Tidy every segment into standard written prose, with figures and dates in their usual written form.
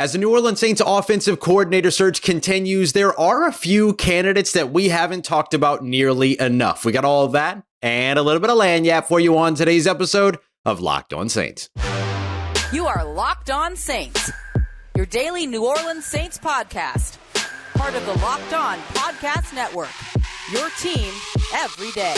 As the New Orleans Saints offensive coordinator search continues, there are a few candidates that we haven't talked about nearly enough. We got all of that and a little bit of lanyap for you on today's episode of Locked On Saints. You are Locked On Saints, your daily New Orleans Saints podcast. Part of the Locked On Podcast Network, your team every day.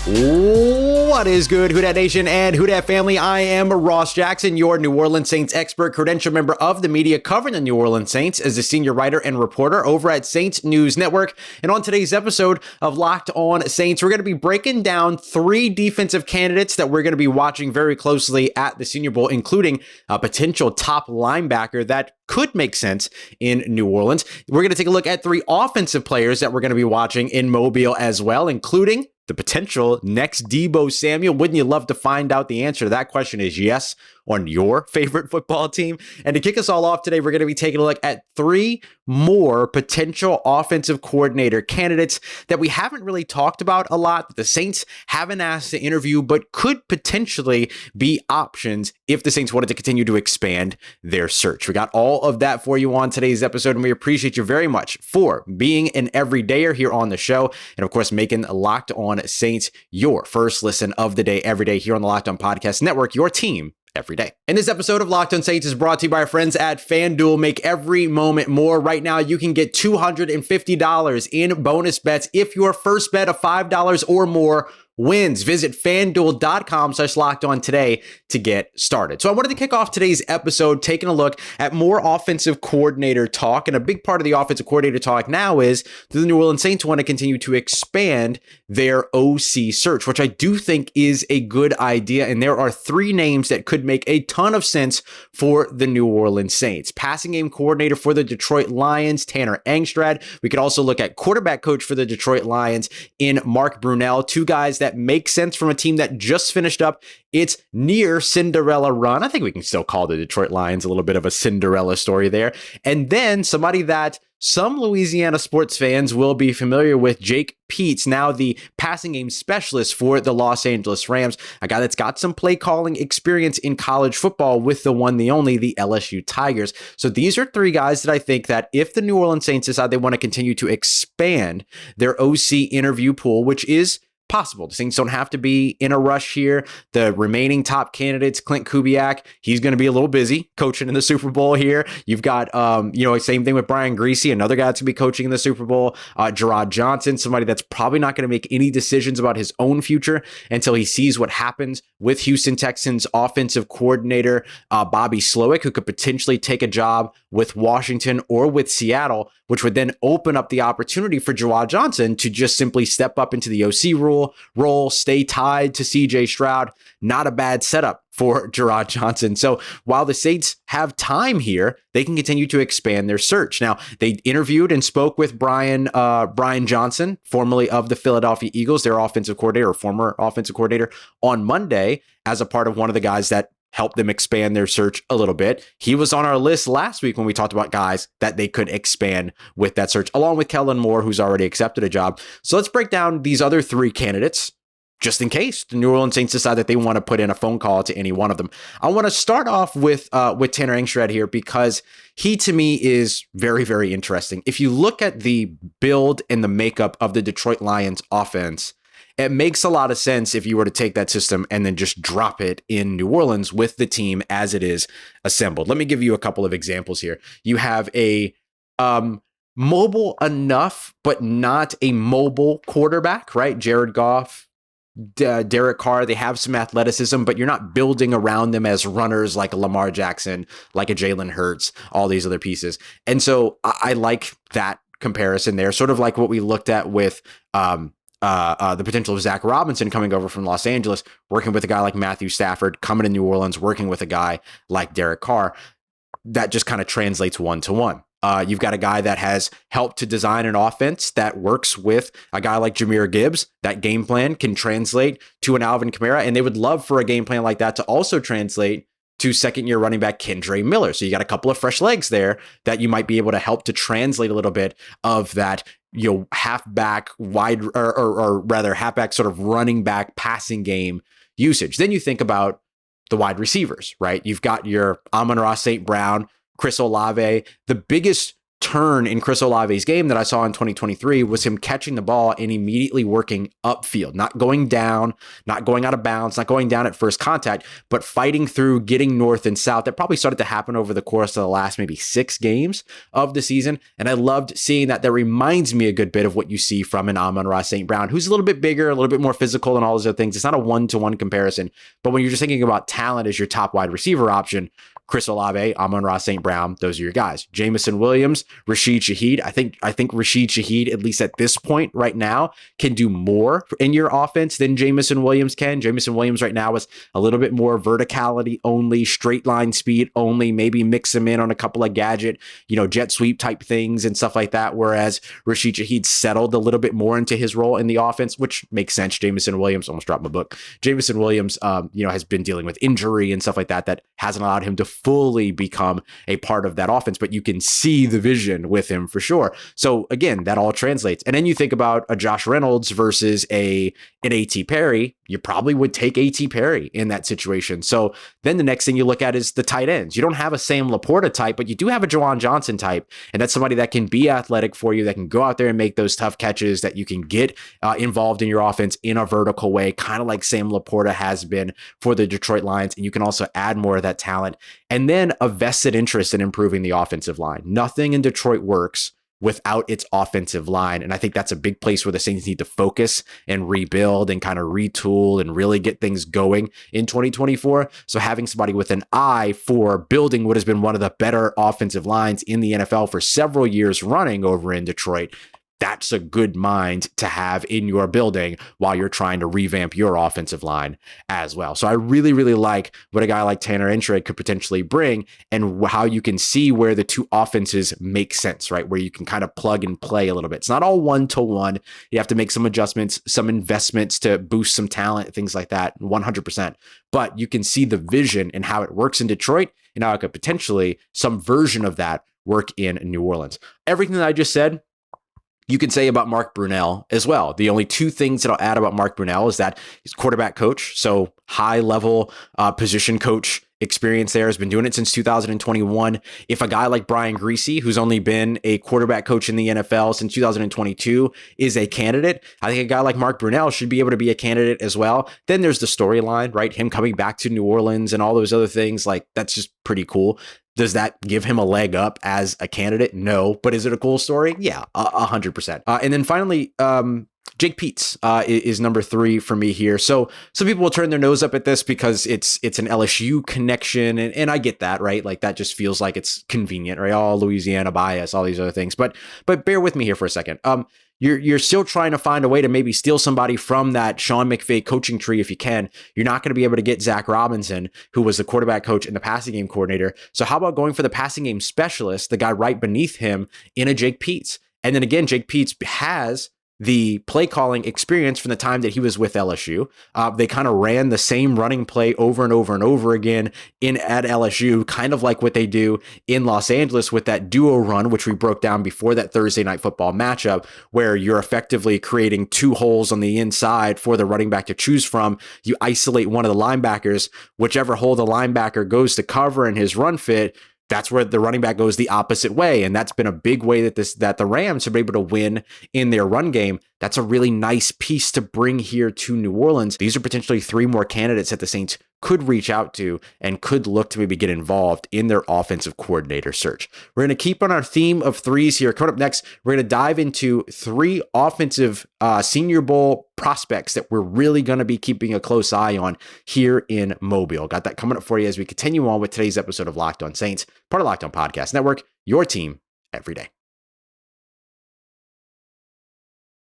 What is good, Who Dat Nation and Who Dat family? I am Ross Jackson, your New Orleans Saints expert, credentialed member of the media covering the New Orleans Saints as a senior writer and reporter over at Saints News Network. And on today's episode of Locked On Saints, we're going to be breaking down three defensive candidates that we're going to be watching very closely at the Senior Bowl, including a potential top linebacker that could make sense in New Orleans. We're going to take a look at three offensive players that we're going to be watching in Mobile as well, including the potential next Deebo Samuel. Wouldn't you love to find out the answer to that question is yes on your favorite football team? And to kick us all off today, we're going to be taking a look at three more potential offensive coordinator candidates that we haven't really talked about a lot, that the Saints haven't asked to interview, but could potentially be options if the Saints wanted to continue to expand their search. We got all of that for you on today's episode, and we appreciate you very much for being an everydayer here on the show, and of course, making Locked On Saints your first listen of the day every day here on the Locked On Podcast Network, your team every day. And this episode of Locked On Saints is brought to you by our friends at FanDuel. Make every moment more. Right now, you can get $250 in bonus bets if your first bet of $5 or more wins. Visit FanDuel.com/lockedon today to get started. So I wanted to kick off today's episode taking a look at more offensive coordinator talk. And a big part of the offensive coordinator talk now is, do the New Orleans Saints want to continue to expand their OC search, which I do think is a good idea. And there are three names that could make a ton of sense for the New Orleans Saints. Passing game coordinator for the Detroit Lions, Tanner Engstrand. We could also look at quarterback coach for the Detroit Lions in Mark Brunell. Two guys that make sense from a team that just finished up its near Cinderella run. I think we can still call the Detroit Lions a little bit of a Cinderella story there. And then somebody that some Louisiana sports fans will be familiar with, Jake Peetz, now the passing game specialist for the Los Angeles Rams, a guy that's got some play calling experience in college football with the one, the only, the LSU Tigers. So these are three guys that I think that if the New Orleans Saints decide they want to continue to expand their OC interview pool, which is possible. The Saints don't have to be in a rush here. The remaining top candidates, Klint, Kubiak, he's going to be a little busy coaching in the Super Bowl here. You've got, same thing with Brian Greasy, another guy that's going to be coaching in the Super Bowl. Jerrod Johnson, somebody that's probably not going to make any decisions about his own future until he sees what happens with Houston Texans offensive coordinator Bobby Slowick, who could potentially take a job with Washington or with Seattle, which would then open up the opportunity for Jerrod Johnson to just simply step up into the OC role, stay tied to CJ Stroud. Not a bad setup for Jerrod Johnson. So while the Saints have time here, they can continue to expand their search. Now, they interviewed and spoke with Brian Johnson, formerly of the Philadelphia Eagles, their offensive coordinator or former offensive coordinator, on Monday as a part of one of the guys that help them expand their search a little bit. He was on our list last week when we talked about guys that they could expand with that search, along with Kellen Moore, who's already accepted a job. So let's break down these other three candidates, just in case the New Orleans Saints decide that they want to put in a phone call to any one of them. I want to start off with Tanner Engstrand here because he, to me, is very, very interesting. If you look at the build and the makeup of the Detroit Lions offense, it makes a lot of sense if you were to take that system and then just drop it in New Orleans with the team as it is assembled. Let me give you a couple of examples here. You have a mobile enough, but not a mobile quarterback, right? Jared Goff, Derek Carr, they have some athleticism, but you're not building around them as runners like a Lamar Jackson, like a Jalen Hurts, all these other pieces. And so I like that comparison there, sort of like what we looked at with the potential of Zach Robinson coming over from Los Angeles, working with a guy like Matthew Stafford, coming to New Orleans, working with a guy like Derek Carr. That just kind of translates one-to-one. You've got a guy that has helped to design an offense that works with a guy like Jahmyr Gibbs. That game plan can translate to an Alvin Kamara, and they would love for a game plan like that to also translate to second-year running back Kendre Miller. So you got a couple of fresh legs there that you might be able to help to translate a little bit of that, halfback wide or rather halfback sort of running back passing game usage. Then you think about the wide receivers, right? You've got your Amon-Ra St. Brown, Chris Olave. The biggest turn in Chris Olave's game that I saw in 2023 was him catching the ball and immediately working upfield, not going down, not going out of bounds, not going down at first contact, but fighting through, getting north and south. That probably started to happen over the course of the last maybe 6 games of the season. And I loved seeing that. That reminds me a good bit of what you see from an Amon-Ra St. Brown, who's a little bit bigger, a little bit more physical and all those other things. It's not a one-to-one comparison, but when you're just thinking about talent as your top wide receiver option, Chris Olave, Amon-Ra St. Brown, those are your guys. Jamison Williams, Rashid Shaheed. I think Rashid Shaheed, at least at this point right now, can do more in your offense than Jamison Williams can. Jamison Williams right now is a little bit more verticality only, straight line speed only, maybe mix him in on a couple of gadget, jet sweep type things and stuff like that. Whereas Rashid Shaheed settled a little bit more into his role in the offense, which makes sense. Jamison Williams, almost dropped my book. Jamison Williams, has been dealing with injury and stuff like that hasn't allowed him to fully become a part of that offense, but you can see the vision with him for sure. So again, that all translates. And then you think about a Josh Reynolds versus an A.T. Perry. You probably would take A.T. Perry in that situation. So then the next thing you look at is the tight ends. You don't have a Sam Laporta type, but you do have a Juwan Johnson type. And that's somebody that can be athletic for you, that can go out there and make those tough catches, that you can get involved in your offense in a vertical way, kind of like Sam Laporta has been for the Detroit Lions. And you can also add more of that talent. And then a vested interest in improving the offensive line. Nothing in Detroit works without its offensive line. And I think that's a big place where the Saints need to focus and rebuild and kind of retool and really get things going in 2024. So having somebody with an eye for building what has been one of the better offensive lines in the NFL for several years running over in Detroit, that's a good mind to have in your building while you're trying to revamp your offensive line as well. So I really, really like what a guy like Tanner Engstrand could potentially bring and how you can see where the two offenses make sense, right? Where you can kind of plug and play a little bit. It's not all one-to-one. You have to make some adjustments, some investments to boost some talent, things like that, 100%. But you can see the vision and how it works in Detroit and how it could potentially, some version of that, work in New Orleans. Everything that I just said, you can say about Mark Brunell as well. The only 2 things that I'll add about Mark Brunell is that he's quarterback coach, so high level position coach experience there, has been doing it since 2021. If a guy like Brian Griese, who's only been a quarterback coach in the NFL since 2022, is a candidate, I think a guy like Mark Brunell should be able to be a candidate as well. Then there's the storyline, right? Him coming back to New Orleans and all those other things, like that's just pretty cool. Does that give him a leg up as a candidate? No. But is it a cool story? Yeah, 100%. And then finally, Jake Peetz is number 3 for me here. So some people will turn their nose up at this because it's an LSU connection. And I get that, right? Like that just feels like it's convenient, right? Oh, Louisiana bias, all these other things. But bear with me here for a second. You're still trying to find a way to maybe steal somebody from that Sean McVay coaching tree if you can. You're not going to be able to get Zach Robinson, who was the quarterback coach and the passing game coordinator. So how about going for the passing game specialist, the guy right beneath him, in a Jake Peetz? And then again, Jake Peetz has the play calling experience from the time that he was with LSU. They kind of ran the same running play over and over and over again at LSU, kind of like what they do in Los Angeles with that duo run, which we broke down before that Thursday night football matchup, where you're effectively creating 2 holes on the inside for the running back to choose from. You isolate one of the linebackers, whichever hole the linebacker goes to cover in his run fit, that's where the running back goes the opposite way. And that's been a big way that the Rams have been able to win in their run game. That's a really nice piece to bring here to New Orleans. These are potentially 3 more candidates that the Saints could reach out to and could look to maybe get involved in their offensive coordinator search. We're going to keep on our theme of 3s here. Coming up next, we're going to dive into 3 offensive Senior Bowl prospects that we're really going to be keeping a close eye on here in Mobile. Got that coming up for you as we continue on with today's episode of Locked On Saints, part of Locked On Podcast Network, your team every day.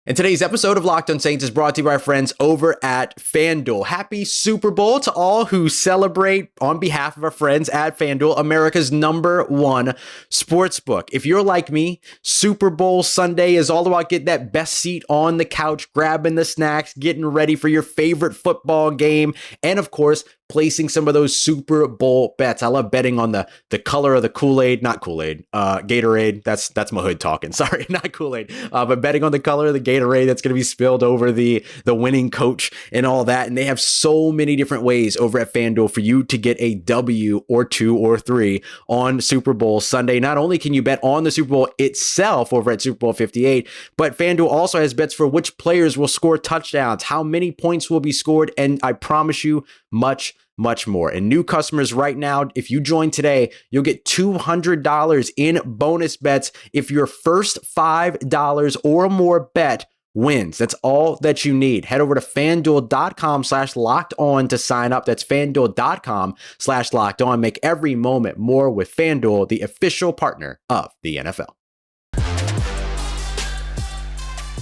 And today's episode of Locked On Saints is brought to you by our friends over at FanDuel. Happy Super Bowl to all who celebrate on behalf of our friends at FanDuel, America's #1 sportsbook. If you're like me, Super Bowl Sunday is all about getting that best seat on the couch, grabbing the snacks, getting ready for your favorite football game, and of course, placing some of those Super Bowl bets. I love betting on the color of the Kool-Aid, not Kool-Aid, Gatorade. That's my hood talking. Sorry, not Kool-Aid, but betting on the color of the Gatorade that's going to be spilled over the winning coach and all that. And they have so many different ways over at FanDuel for you to get a W or 2 or 3 on Super Bowl Sunday. Not only can you bet on the Super Bowl itself over at Super Bowl 58, but FanDuel also has bets for which players will score touchdowns, how many points will be scored, and I promise you, much more. And new customers right now, if you join today, you'll get $200 in bonus bets if your first $5 or more bet wins. That's all that you need. Head over to FanDuel.com/locked-on to sign up. That's FanDuel.com/locked-on. Make every moment more with FanDuel, the official partner of the NFL.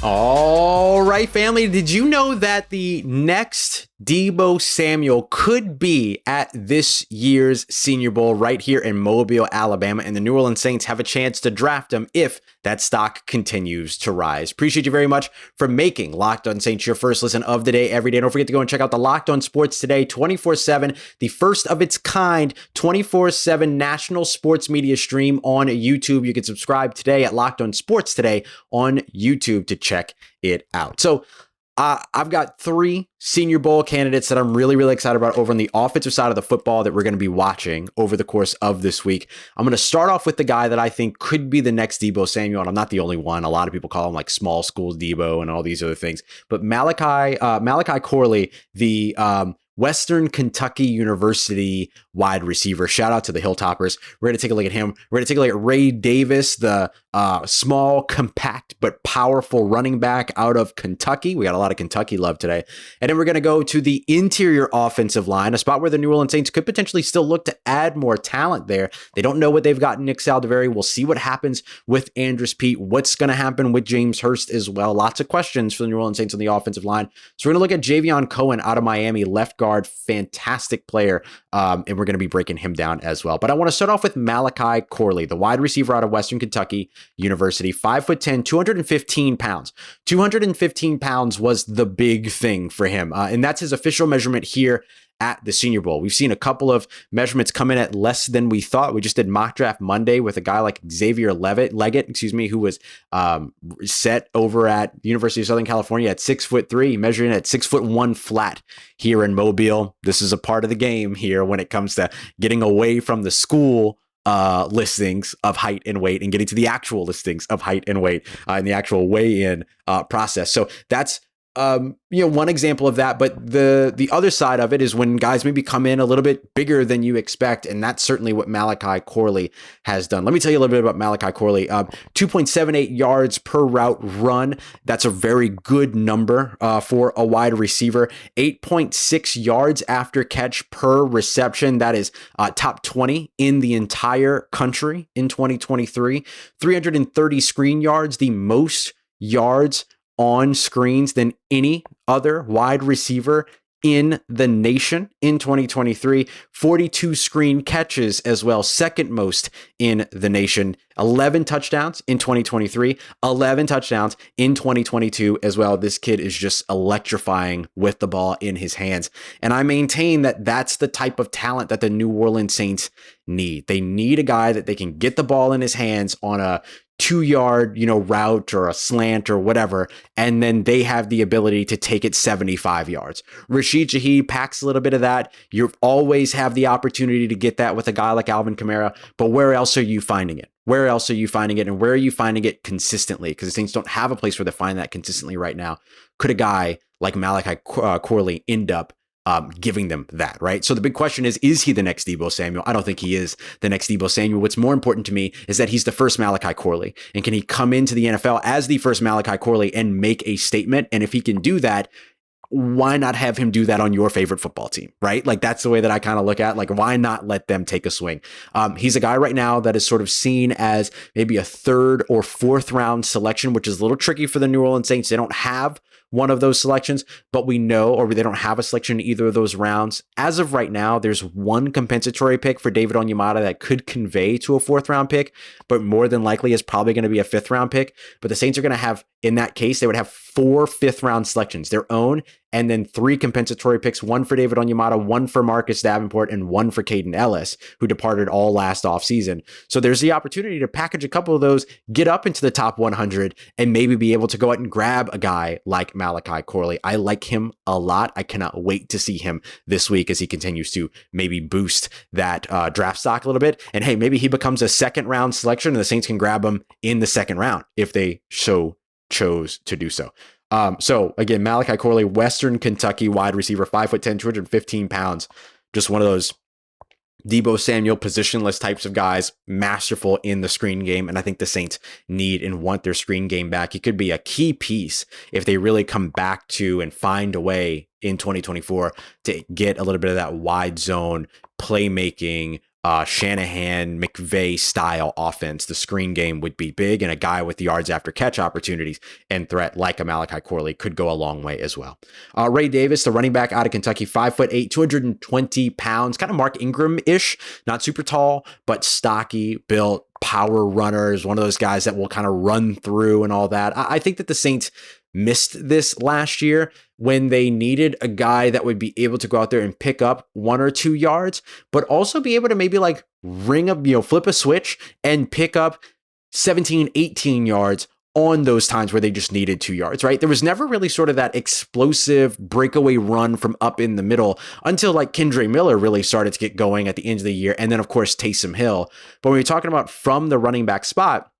All right, family. Did you know that the next Deebo Samuel could be at this year's Senior Bowl right here in Mobile, Alabama, and the New Orleans Saints have a chance to draft him if that stock continues to rise? Appreciate you very much for making Locked On Saints your first listen of the day every day. Don't forget to go and check out the Locked On Sports Today 24/7, the first of its kind 24/7 national sports media stream on YouTube. You can subscribe today at Locked On Sports Today on YouTube to check it out. So I've got 3 Senior Bowl candidates that I'm really excited about over on the offensive side of the football that we're going to be watching over the course of this week. I'm going to start off with the guy that I think could be the next Deebo Samuel, and I'm not the only one. A lot of people call him like small schools Deebo and all these other things. But Malachi Corley, the Western Kentucky University wide receiver. Shout out to the Hilltoppers. We're going to take a look at him. We're going to take a look at Ray Davis, the small, compact, but powerful running back out of Kentucky. We got a lot of Kentucky love today. And then we're going to go to the interior offensive line, a spot where the New Orleans Saints could potentially still look to add more talent there. They don't know what they've got in Nick Saldiveri. We'll see what happens with Andrus Peat. What's going to happen with James Hurst as well. Lots of questions for the New Orleans Saints on the offensive line. So we're going to look at Javion Cohen out of Miami, left guard. Fantastic player, and we're going to be breaking him down as well. But I want to start off with Malachi Corley, the wide receiver out of Western Kentucky University, 5'10", 215 pounds. 215 pounds was the big thing for him, and that's his official measurement here at the Senior Bowl. We've seen a couple of measurements come in at less than we thought. We just did mock draft Monday with a guy like Xavier Leggett, who was set over at the University of Southern California at 6'3", measuring at 6'1" flat here in Mobile. This is a part of the game here when it comes to getting away from the school listings of height and weight and getting to the actual listings of height and weight and the actual weigh-in process. So that's one example of that, but the other side of it is when guys maybe come in a little bit bigger than you expect, and that's certainly what Malachi Corley has done. Let me tell you a little bit about Malachi Corley. 2.78 yards per route run. That's a very good number for a wide receiver. 8.6 yards after catch per reception. That is top 20 in the entire country in 2023. 330 screen yards, the most yards on screens than any other wide receiver in the nation in 2023. 42 screen catches as well, second most in the nation. 11 touchdowns in 2023, 11 touchdowns in 2022 as well. This kid is just electrifying with the ball in his hands. And I maintain that that's the type of talent that the New Orleans Saints need. They need a guy that they can get the ball in his hands on a 2-yard, route or a slant or whatever, and then they have the ability to take it 75 yards. Rashid Shaheed packs a little bit of that. You always have the opportunity to get that with a guy like Alvin Kamara, but where else are you finding it? Where else are you finding it, and where are you finding it consistently? Because the Saints don't have a place where they find that consistently right now. Could a guy like Malachi Corley end up giving them that, right? So the big question is he the next Deebo Samuel? I don't think he is the next Deebo Samuel. What's more important to me is that he's the first Malachi Corley. And can he come into the NFL as the first Malachi Corley and make a statement? And if he can do that, why not have him do that on your favorite football team, right? Like, that's the way that I kind of look at, like, why not let them take a swing? He's a guy right now that is sort of seen as maybe a 3rd or 4th round selection, which is a little tricky for the New Orleans Saints. They don't have one of those selections, but we know, or they don't have a selection in either of those rounds. As of right now, there's one compensatory pick for David Onyemata that could convey to a 4th round pick, but more than likely is probably going to be a 5th round pick. But the Saints are going to have In that case, they would have 4 fifth-round selections, their own, and then 3 compensatory picks, 1 for David Onyemata, 1 for Marcus Davenport, and 1 for Caden Ellis, who departed all last offseason. So there's the opportunity to package a couple of those, get up into the top 100, and maybe be able to go out and grab a guy like Malachi Corley. I like him a lot. I cannot wait to see him this week as he continues to maybe boost that draft stock a little bit. And hey, maybe he becomes a second-round selection, and the Saints can grab him in the second round if they chose to do so. So again, Malachi Corley, Western Kentucky wide receiver, 5'10", 215 pounds. Just one of those Deebo Samuel positionless types of guys, masterful in the screen game. And I think the Saints need and want their screen game back. He could be a key piece if they really come back to and find a way in 2024 to get a little bit of that wide zone playmaking, Shanahan, McVay style offense. The screen game would be big, and a guy with the yards after catch opportunities and threat like a Malachi Corley could go a long way as well. Ray Davis, the running back out of Kentucky, 5'8", 220 pounds, kind of Mark Ingram-ish, not super tall, but stocky, built, power runners, one of those guys that will kind of run through and all that. I think that the Saints missed this last year when they needed a guy that would be able to go out there and pick up 1 or 2 yards, but also be able to maybe like ring up, flip a switch and pick up 17, 18 yards on those times where they just needed 2 yards, right? There was never really sort of that explosive breakaway run from up in the middle until like Kendre Miller really started to get going at the end of the year. And then of course, Taysom Hill. But when you're talking about from the running back spot,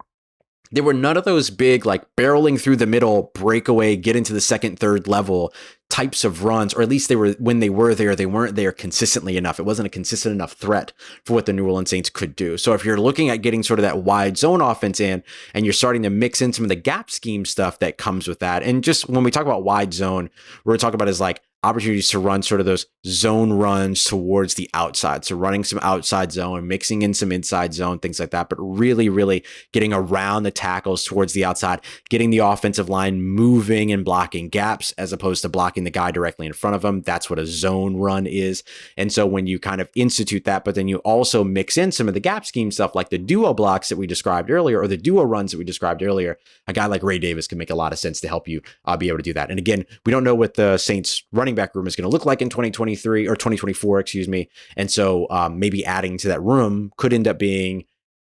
there were none of those big, like barreling through the middle, breakaway, get into the second, third level types of runs, or at least they were, when they were there, they weren't there consistently enough. It wasn't a consistent enough threat for what the New Orleans Saints could do. So if you're looking at getting sort of that wide zone offense in, and you're starting to mix in some of the gap scheme stuff that comes with that. And just when we talk about wide zone, what we're talking about is like opportunities to run sort of those zone runs towards the outside. So running some outside zone, mixing in some inside zone, things like that, but really, really getting around the tackles towards the outside, getting the offensive line moving and blocking gaps as opposed to blocking the guy directly in front of them. That's what a zone run is. And so when you kind of institute that, but then you also mix in some of the gap scheme stuff like the duo blocks that we described earlier, or the duo runs that we described earlier, a guy like Ray Davis can make a lot of sense to help you be able to do that. And again, we don't know what the Saints running back room is going to look like in 2023 or 2024, excuse me. And so maybe adding to that room could end up being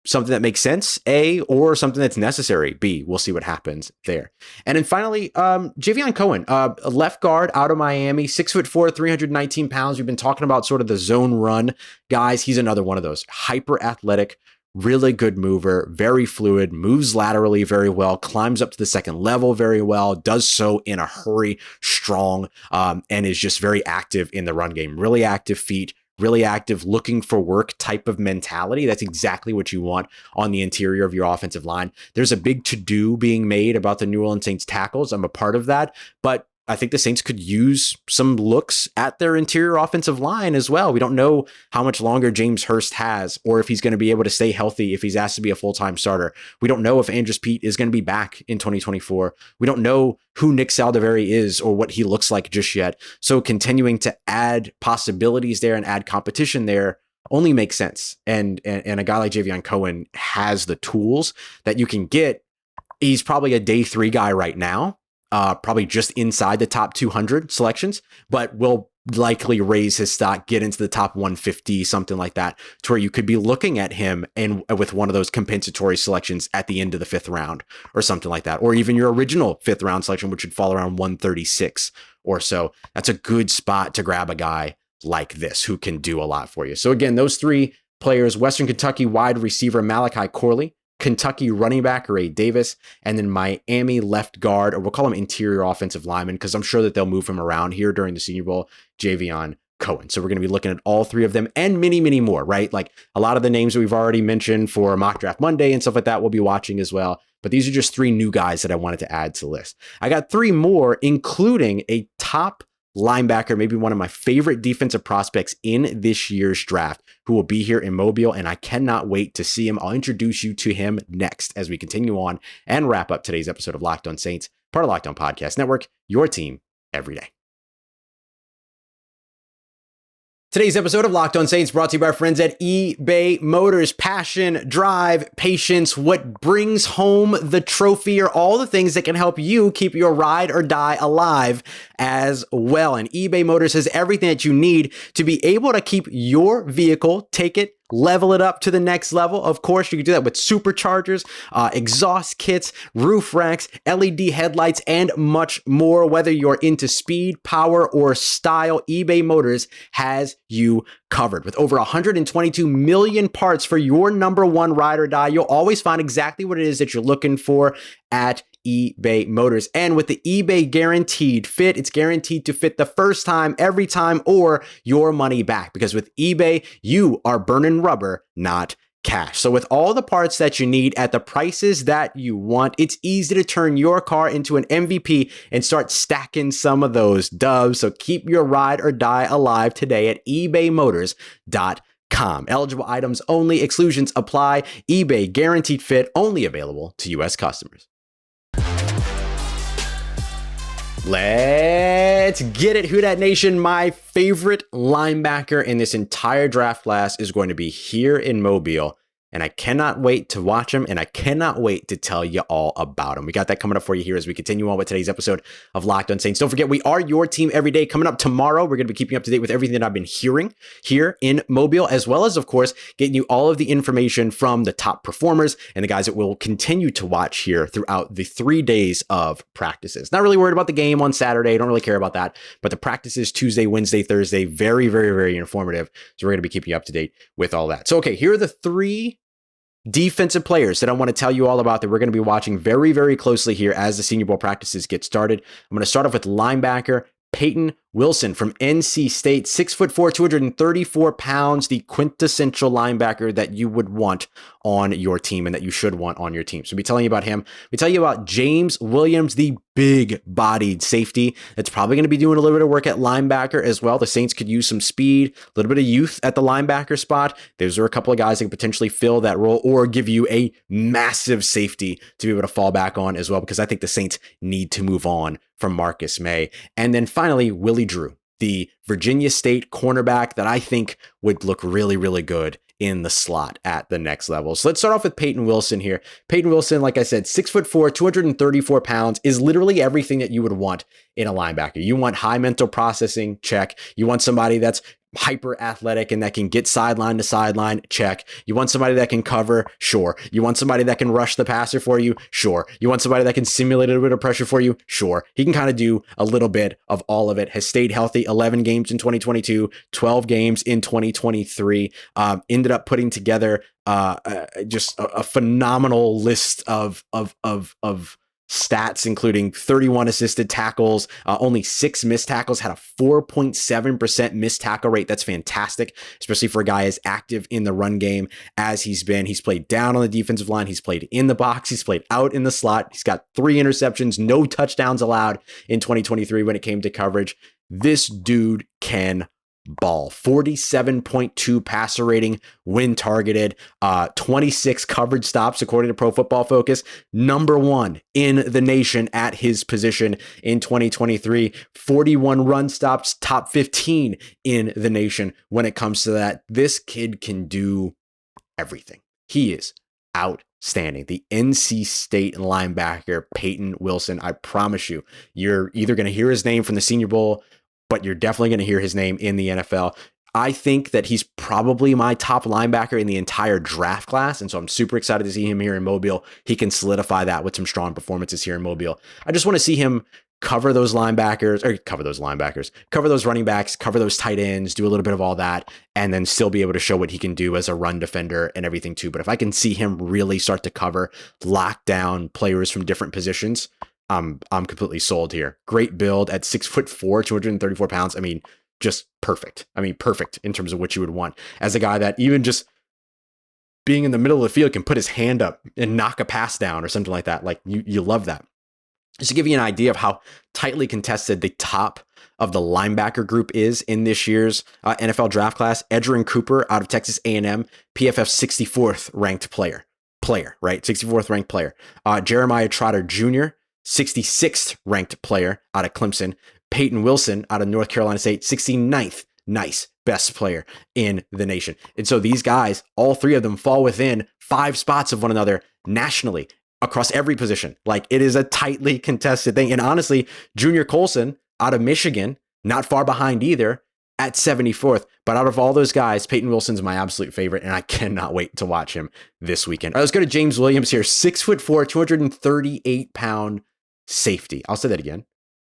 something that makes sense, A, or something that's necessary, B. We'll see what happens there. And then finally, Javion Cohen, a left guard out of Miami, 6'4", 319 pounds. We've been talking about sort of the zone run guys. He's another one of those hyper athletic, really good mover, very fluid, moves laterally very well, climbs up to the second level very well, does so in a hurry, strong, and is just very active in the run game. Really active feet, really active, looking for work type of mentality. That's exactly what you want on the interior of your offensive line. There's a big to-do being made about the New Orleans Saints tackles. I'm a part of that, but I think the Saints could use some looks at their interior offensive line as well. We don't know how much longer James Hurst has, or if he's going to be able to stay healthy if he's asked to be a full-time starter. We don't know if Andres Pete is going to be back in 2024. We don't know who Nick Saldiveri is or what he looks like just yet. So continuing to add possibilities there and add competition there only makes sense. And a guy like Javion Cohen has the tools that you can get. He's probably a day 3 guy right now. Probably just inside the top 200 selections, but will likely raise his stock, get into the top 150, something like that, to where you could be looking at him and with one of those compensatory selections at the end of the 5th round or something like that, or even your original 5th round selection, which would fall around 136 or so. That's a good spot to grab a guy like this who can do a lot for you. So again, those 3 players: Western Kentucky wide receiver Malachi Corley, Kentucky running back Ray Davis, and then Miami left guard, or we'll call him interior offensive lineman, because I'm sure that they'll move him around here during the Senior Bowl, Javion Cohen. So we're going to be looking at all 3 of them and many, many more, right? Like a lot of the names that we've already mentioned for Mock Draft Monday and stuff like that, we'll be watching as well. But these are just 3 new guys that I wanted to add to the list. I got 3 more, including a top linebacker, maybe one of my favorite defensive prospects in this year's draft, who will be here in Mobile, and I cannot wait to see him. I'll introduce you to him next as we continue on and wrap up today's episode of Locked On Saints, part of Locked On Podcast Network, your team every day. Today's episode of Locked On Saints brought to you by our friends at eBay Motors. Passion, drive, patience, what brings home the trophy are all the things that can help you keep your ride or die alive as well. And eBay Motors has everything that you need to be able to keep your vehicle, take it, level it up to the next level. Of course, you can do that with superchargers, exhaust kits, roof racks, LED headlights, and much more. Whether you're into speed, power, or style, eBay Motors has you covered. With over 122 million parts for your number one ride or die, you'll always find exactly what it is that you're looking for at eBay Motors. And with the eBay Guaranteed Fit, it's guaranteed to fit the first time, every time, or your money back. Because with eBay, you are burning rubber, not cash. So with all the parts that you need at the prices that you want, it's easy to turn your car into an MVP and start stacking some of those dubs. So keep your ride or die alive today at ebaymotors.com. Eligible items only. Exclusions apply. eBay Guaranteed Fit only available to U.S. customers. Let's get it, Who Dat Nation. My favorite linebacker in this entire draft class is going to be here in Mobile, and I cannot wait to watch him, and I cannot wait to tell you all about him. We got that coming up for you here as we continue on with today's episode of Locked On Saints. Don't forget, we are your team every day. Coming up tomorrow, we're going to be keeping you up to date with everything that I've been hearing here in Mobile, as well as, of course, getting you all of the information from the top performers and the guys that we'll continue to watch here throughout the 3 days of practices. Not really worried about the game on Saturday. Don't really care about that. But the practices Tuesday, Wednesday, Thursday, very, very, very informative. So we're going to be keeping you up to date with all that. So, okay, here are the 3 defensive players that I want to tell you all about that we're going to be watching very, very closely here as the Senior Bowl practices get started. I'm going to start off with linebacker Payton Wilson from NC State, 6'4", 234 pounds, the quintessential linebacker that you would want on your team and that you should want on your team. So we'll be telling you about him. We tell you about James Williams, the big-bodied safety that's probably going to be doing a little bit of work at linebacker as well. The Saints could use some speed, a little bit of youth at the linebacker spot. Those are a couple of guys that can potentially fill that role or give you a massive safety to be able to fall back on as well, because I think the Saints need to move on from Marcus May. And then finally, Willie Drew, the Virginia State cornerback that I think would look really, really good in the slot at the next level. So let's start off with Payton Wilson here. Payton Wilson, like I said, 6'4", 234 pounds, is literally everything that you would want in a linebacker. You want high mental processing, check. You want somebody that's hyper athletic and that can get sideline to sideline, check. You want somebody that can cover, sure. You want somebody that can rush the passer for you, sure. You want somebody that can simulate a little bit of pressure for you, sure. He can kind of do a little bit of all of it. Has stayed healthy, 11 games in 2022, 12 games in 2023. Ended up putting together just a phenomenal list of stats, including 31 assisted tackles, only 6 missed tackles, had a 4.7% missed tackle rate. That's fantastic, especially for a guy as active in the run game as he's been. He's played down on the defensive line. He's played in the box. He's played out in the slot. He's got 3 interceptions, no touchdowns allowed in 2023 when it came to coverage. This dude can ball. 47.2 passer rating when targeted, 26 coverage stops according to Pro Football Focus, number 1 in the nation at his position in 2023, 41 run stops, top 15 in the nation when it comes to that. This kid can do everything. He is outstanding. The NC State linebacker, Payton Wilson, I promise you, you're either going to hear his name from the Senior Bowl, but you're definitely going to hear his name in the NFL. I think that he's probably my top linebacker in the entire draft class, and so I'm super excited to see him here in Mobile. He can solidify that with some strong performances here in Mobile. I just want to see him cover those running backs, cover those running backs, cover those tight ends, do a little bit of all that, and then still be able to show what he can do as a run defender and everything too. But if I can see him really start to cover, lock down players from different positions, I'm completely sold here. Great build at 6'4", 234 pounds. I mean, just perfect. Perfect in terms of what you would want as a guy that even just being in the middle of the field can put his hand up and knock a pass down or something like that. Like you love that. Just to give you an idea of how tightly contested the top of the linebacker group is in this year's NFL draft class, Edgerrin Cooper out of Texas A&M, PFF 64th ranked player, right? 64th ranked player. Jeremiah Trotter Jr., 66th ranked player out of Clemson. Payton Wilson out of North Carolina State, 69th Nice. Best player in the nation. And so these guys, all three of them fall within 5 spots of one another nationally across every position. Like, it is a tightly contested thing. And honestly, Junior Colson out of Michigan, not far behind either, at 74th. But out of all those guys, Payton Wilson's my absolute favorite, and I cannot wait to watch him this weekend. All right, let's go to James Williams here. 6'4", 238-pound safety. I'll say that again.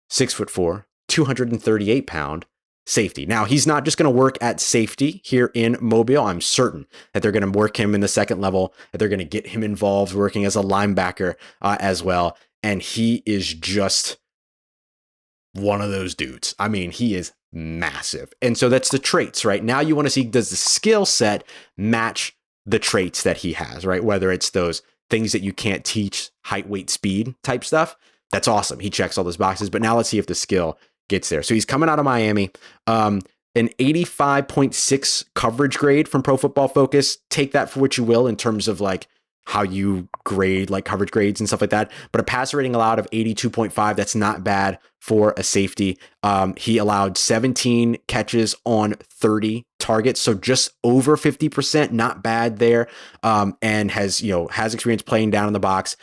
6'4", 238-pound safety. Now, he's not just going to work at safety here in Mobile. I'm certain that they're going to work him in the second level, that they're going to get him involved working as a linebacker as well. And he is just one of those dudes. I mean, he is massive. And so that's the traits, right? Now you want to see, does the skill set match the traits that he has, right? Whether it's those things that you can't teach, height, weight, speed type stuff. That's awesome. He checks all those boxes. But now let's see if the skill gets there. So he's coming out of Miami. An 85.6 coverage grade from Pro Football Focus. Take that for what you will in terms of like how you grade like coverage grades and stuff like that. But a passer rating allowed of 82.5, that's not bad for a safety. He allowed 17 catches on 30 targets, so just over 50%, not bad there. And has experience playing down in the box.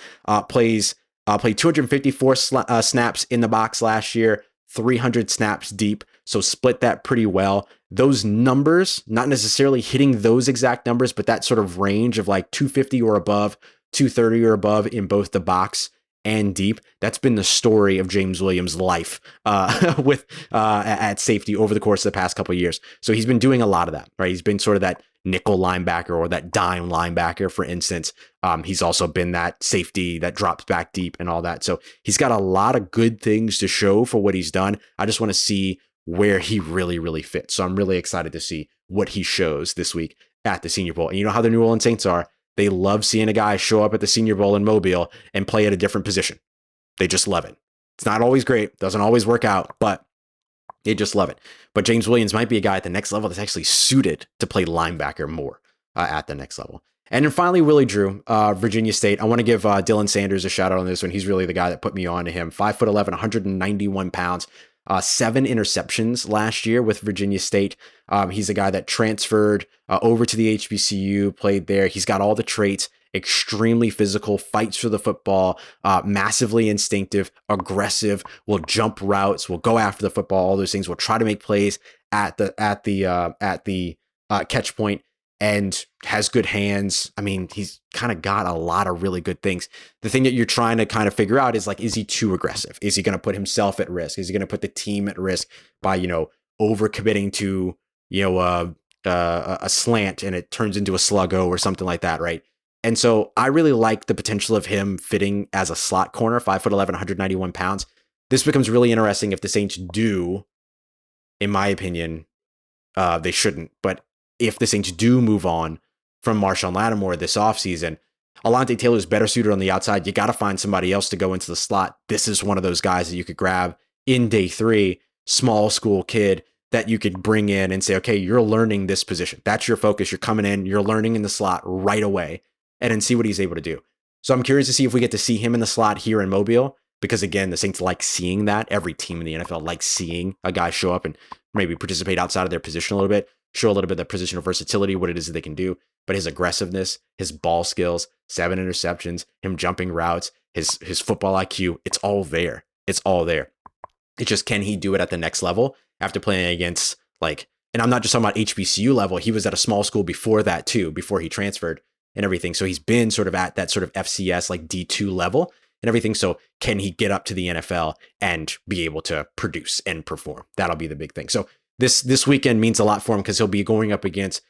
Played 254 snaps in the box last year, 300 snaps deep. So split that pretty well. Those numbers, not necessarily hitting those exact numbers, but that sort of range of like 250 or above, 230 or above in both the box and deep. That's been the story of James Williams' life at safety over the course of the past couple of years. So he's been doing a lot of that, right? He's been sort of that nickel linebacker or that dime linebacker, for instance. He's also been that safety that drops back deep and all that. So he's got a lot of good things to show for what he's done. I just want to see where he really, really fits. So I'm really excited to see what he shows this week at the Senior Bowl. And you know how the New Orleans Saints are. They love seeing a guy show up at the Senior Bowl in Mobile and play at a different position. They just love it. It's not always great. Doesn't always work out, but they just love it. But James Williams might be a guy at the next level that's actually suited to play linebacker more at the next level. And then finally, Willie Drew, Virginia State. I want to give Dylan Sanders a shout out on this one. He's really the guy that put me on to him. 5'11", 191 pounds. 7 interceptions last year with Virginia State. He's a guy that transferred over to the HBCU, played there. He's got all the traits, extremely physical, fights for the football, massively instinctive, aggressive, will jump routes, will go after the football, all those things, will try to make plays at the catch point, and has good hands. I mean, he's kind of got a lot of really good things. The thing that you're trying to kind of figure out is like, is he too aggressive? Is he going to put himself at risk? Is he going to put the team at risk by, overcommitting to, a slant and it turns into a sluggo or something like that, right? And so I really like the potential of him fitting as a slot corner, 5'11", 191 pounds. This becomes really interesting if the Saints do, in my opinion, they shouldn't, but if the Saints do move on from Marshawn Lattimore this offseason, Alontae Taylor's better suited on the outside. You got to find somebody else to go into the slot. This is one of those guys that you could grab in day 3, small school kid that you could bring in and say, okay, you're learning this position. That's your focus. You're coming in, you're learning in the slot right away, and then see what he's able to do. So I'm curious to see if we get to see him in the slot here in Mobile, because again, the Saints like seeing that. Every team in the NFL likes seeing a guy show up and maybe participate outside of their position a little bit, show a little bit of the positional versatility, what it is that they can do. But his aggressiveness, his ball skills, 7 interceptions, him jumping routes, his football IQ, it's all there. It's all there. It's just, can he do it at the next level after playing against, like, and I'm not just talking about HBCU level. He was at a small school before that too, before he transferred and everything. So he's been sort of at that sort of FCS, like D2 level and everything. So can he get up to the NFL and be able to produce and perform? That'll be the big thing. So this weekend means a lot for him because he'll be going up against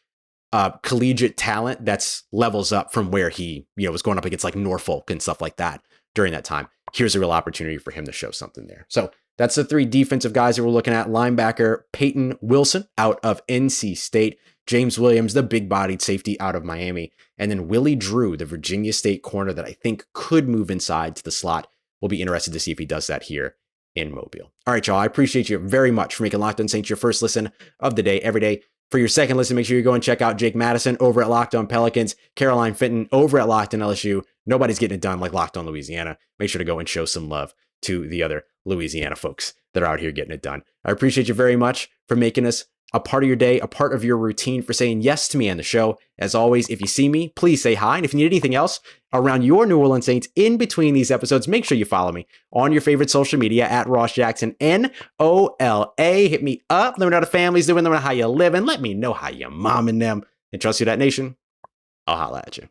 collegiate talent that's levels up from where he was going up against like Norfolk and stuff like that during that time. Here's a real opportunity for him to show something there. So that's the 3 defensive guys that we're looking at. Linebacker Payton Wilson out of NC State, James Williams, the big-bodied safety out of Miami, and then Willie Drew, the Virginia State corner that I think could move inside to the slot. We'll be interested to see if he does that here in Mobile. All right, y'all, I appreciate you very much for making Locked On Saints your first listen of the day every day. For your second listen, make sure you go and check out Jake Madison over at Locked On Pelicans, Caroline Fenton over at Locked On LSU. Nobody's getting it done like Locked On Louisiana. Make sure to go and show some love to the other Louisiana folks that are out here getting it done. I appreciate you very much for making us a part of your day, a part of your routine, for saying yes to me and the show. As always, if you see me, please say hi. And if you need anything else around your New Orleans Saints in between these episodes, make sure you follow me on your favorite social media at Ross Jackson, NOLA. Hit me up. Let me know how the family's doing. Let me know how you living. Let me know how you're momming them. And trust you, that nation. I'll holla at you.